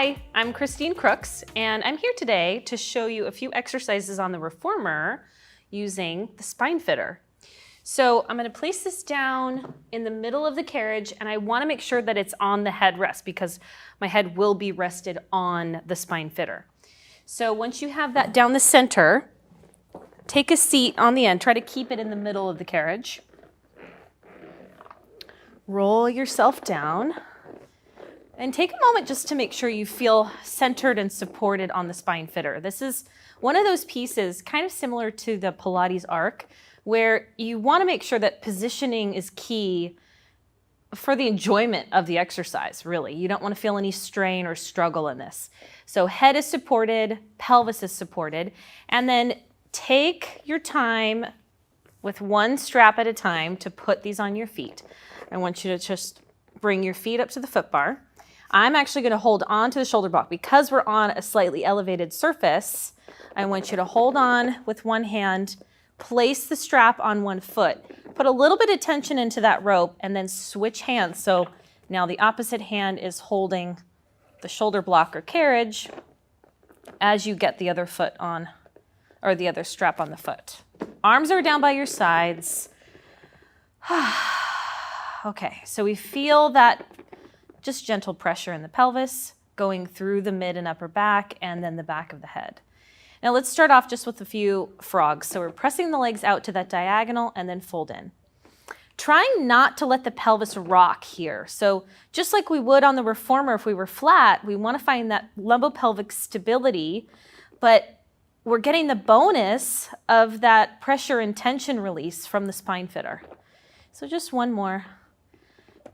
Hi, I'm Christine Crooks, and I'm here today to show you a few exercises on the reformer using the spine fitter. So I'm going to place this down in the middle of the carriage, and I want to make sure that it's on the headrest because my head will be rested on the spine fitter. So once you have that down the center, take a seat on the end. Try to keep it in the middle of the carriage. Roll yourself down. And take a moment just to make sure you feel centered and supported on the spine fitter. This is one of those pieces kind of similar to the Pilates arc where you want to make sure that positioning is key for the enjoyment of the exercise, really. You don't want to feel any strain or struggle in this. So head is supported, pelvis is supported, and then take your time with one strap at a time to put these on your feet. I want you to just bring your feet up to the foot bar. I'm actually going to hold on to the shoulder block because we're on a slightly elevated surface. I want you to hold on with one hand, place the strap on one foot, put a little bit of tension into that rope, and then switch hands. So now the opposite hand is holding the shoulder block or carriage as you get the other foot on, or the other strap on the foot. Arms are down by your sides. Okay, so we feel that just gentle pressure in the pelvis, going through the mid and upper back, and then the back of the head. Now let's start off just with a few frogs. So we're pressing the legs out to that diagonal and then fold in. Trying not to let the pelvis rock here. So just like we would on the reformer if we were flat, we want to find that lumbopelvic stability, but we're getting the bonus of that pressure and tension release from the spine fitter. So just one more.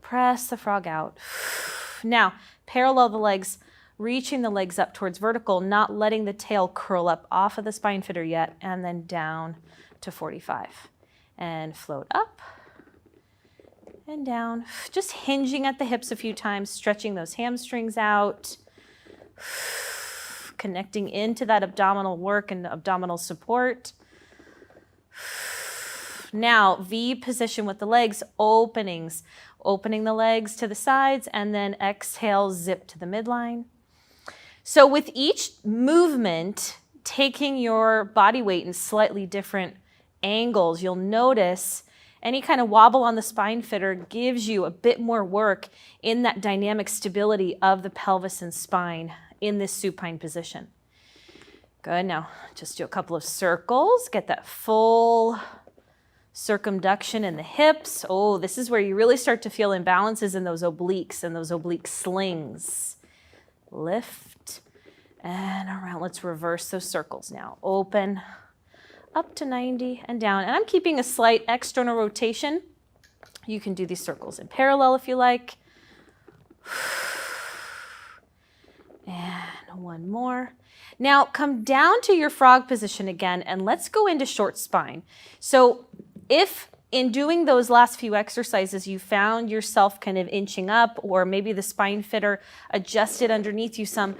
Press the frog out. Now, parallel the legs, reaching the legs up towards vertical, not letting the tail curl up off of the spine fitter yet, and then down to 45. And float up and down. Just hinging at the hips a few times, stretching those hamstrings out, connecting into that abdominal work and abdominal support. Now, V position with the legs, openings. Opening the legs to the sides, and then exhale, zip to the midline. So with each movement, taking your body weight in slightly different angles, you'll notice any kind of wobble on the spine fitter gives you a bit more work in that dynamic stability of the pelvis and spine in this supine position. Good, now just do a couple of circles, get that full circumduction in the hips. Oh, this is where you really start to feel imbalances in those obliques and those oblique slings. Lift and around. Let's reverse those circles now. Open up to 90 and down. And I'm keeping a slight external rotation. You can do these circles in parallel if you like. And one more. Now come down to your frog position again, and let's go into short spine. So if in doing those last few exercises you found yourself kind of inching up, or maybe the spine fitter adjusted underneath you some,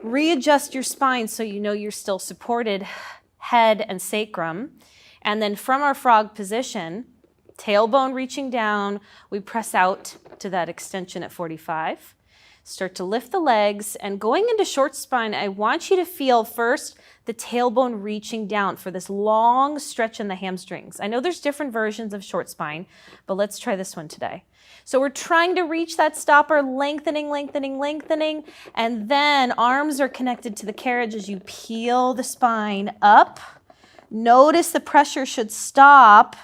readjust your spine so you know you're still supported, head and sacrum. And then from our frog position, tailbone reaching down, we press out to that extension at 45. Start to lift the legs, and going into short spine, I want you to feel first the tailbone reaching down for this long stretch in the hamstrings. I know there's different versions of short spine, but let's try this one today. So we're trying to reach that stopper, lengthening, lengthening, lengthening, and then arms are connected to the carriage as you peel the spine up. Notice the pressure should stop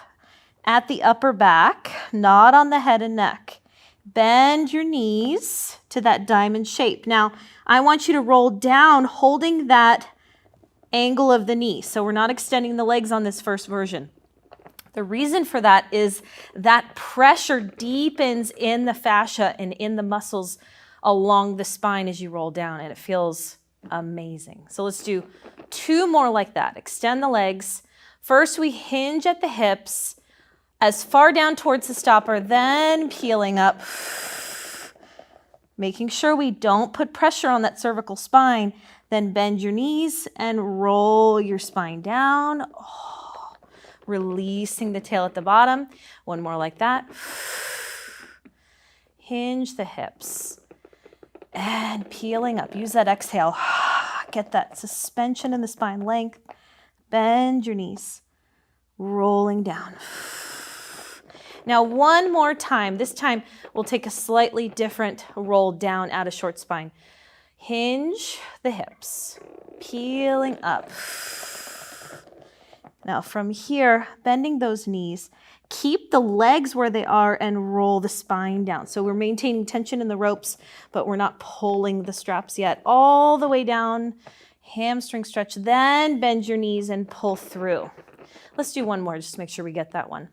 at the upper back, not on the head and neck. Bend your knees to that diamond shape. Now, I want you to roll down holding that angle of the knee. So we're not extending the legs on this first version. The reason for that is that pressure deepens in the fascia and in the muscles along the spine as you roll down, and it feels amazing. So let's do two more like that. Extend the legs. First, we hinge at the hips, as far down towards the stopper, then peeling up, making sure we don't put pressure on that cervical spine. Then bend your knees and roll your spine down, releasing the tail at the bottom. One more like that. Hinge the hips. And peeling up. Use that exhale. Get that suspension in the spine length. Bend your knees. Rolling down. Now one more time. This time we'll take a slightly different roll down out of short spine. Hinge the hips. Peeling up. Now from here, bending those knees. Keep the legs where they are and roll the spine down. So we're maintaining tension in the ropes, but we're not pulling the straps yet. All the way down, hamstring stretch, then bend your knees and pull through. Let's do one more, just to make sure we get that one.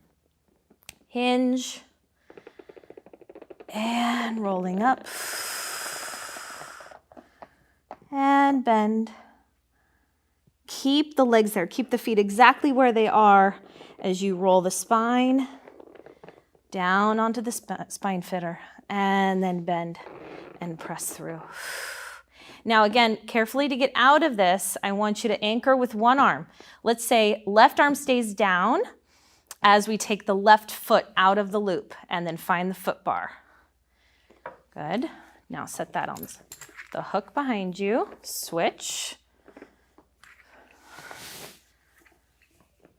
Hinge, and rolling up, and bend. Keep the legs there, keep the feet exactly where they are as you roll the spine down onto the spine fitter, and then bend and press through. Now again, carefully to get out of this, I want you to anchor with one arm. Let's say left arm stays down as we take the left foot out of the loop and then find the foot bar. Good. Now set that on the hook behind you. Switch.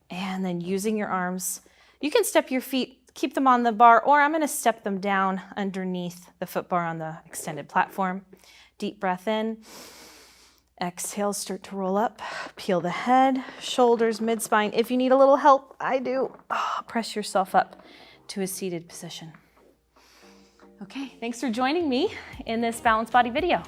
And then using your arms, you can step your feet, keep them on the bar, or I'm going to step them down underneath the foot bar on the extended platform. Deep breath in. Exhale, start to roll up. Peel the head, shoulders, mid-spine. If you need a little help, I do. Press yourself up to a seated position. Okay, thanks for joining me in this balanced body video.